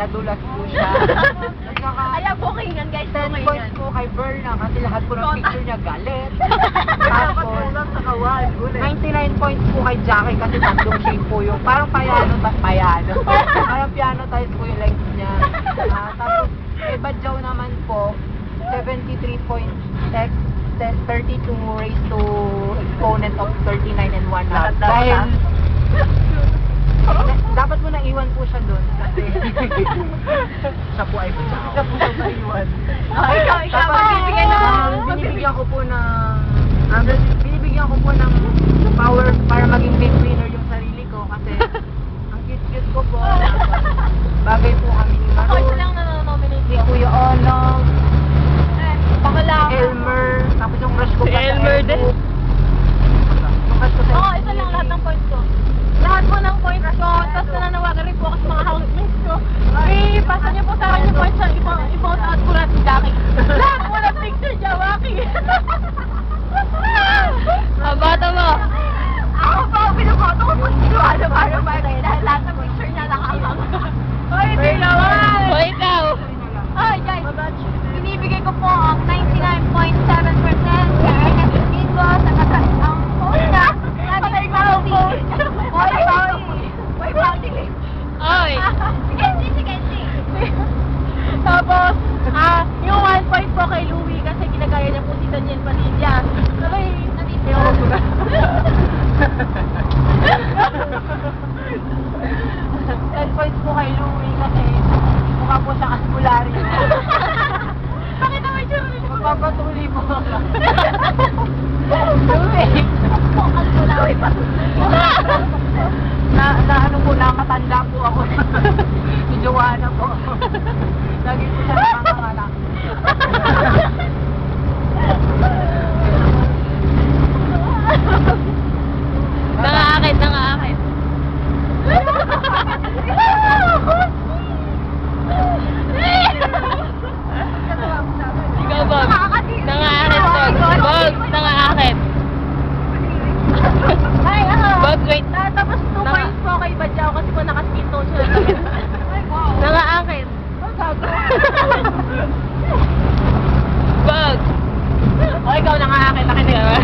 nadulas po siya. Ayan, bookingan guys, 10 points bookingan. po kay Berna kasi lahat po ng picture niya galit. Tapos, 99 points po kay Jackie kasi tatlong shape po yung parang payano. Parang piano type po yung legs niya. Tapos, kay Badjaw naman po, 73 points X 32 raised to exponent of 39 and 1 half. Dahil dapat mo naiwan po siya doon kasi siya po ay Badjaw. Siya po siya naiwan. Ikaw, magbibigay na binibigyan ko po ng power para maging big winner yung sarili ko kasi ang cute-cute ko po. Bagay po kami ni Ako isa Maru, lang na-nominate si ko. Kuya Olong, Pakala. si Elmer, tapos yung crush ko Si pa sa Elmer din. Airbook. Yung crush ko sa Oo, isa lang lahat ng points ko. Lahat po ng points ko, tapos nananawagan rin po ako sa mga housemates ko. Pasa niyo po sa akin yung points na i-vote out ko na si Jackie. Lahat po ng picture niya, Waki. Bata mo. Ako pa ang pinaboto ko po si Luana para bagay dahil lahat ng picture niya nakakang. Hoy, hindi naman! O ikaw. Ay, guys, binibigay ko po ang 99.7% kay Ernest Domingo sa ang phone niya. Patay ko ang phone. Hoy, Pauti. Oy. Si Kenzie. Tapos, yung 1 point po kay Louie kasi ginagaya niya po si Daniel Padilla. Sabay, nandito yung ko na. 10 points po kay Louie kasi mukha po siyang aspularyo. Bakit naman siya? Magpapatuloy po ako. Louie! Ang tulawi pa. na ano po, nakatanda po ako. Si Joanna po. Lagi po siya nakakamanak. Nangaakit, nangaakit. Ikaw, Bob. Nangaakit, Bob. Bob, nangaakit. Ay, Bob, wait. Tapos 2 points po kay Badjaw kasi po naka-skin tone siya. Ay, wow. Nangaakit. Bob. O, ikaw nangaakit. Akin na.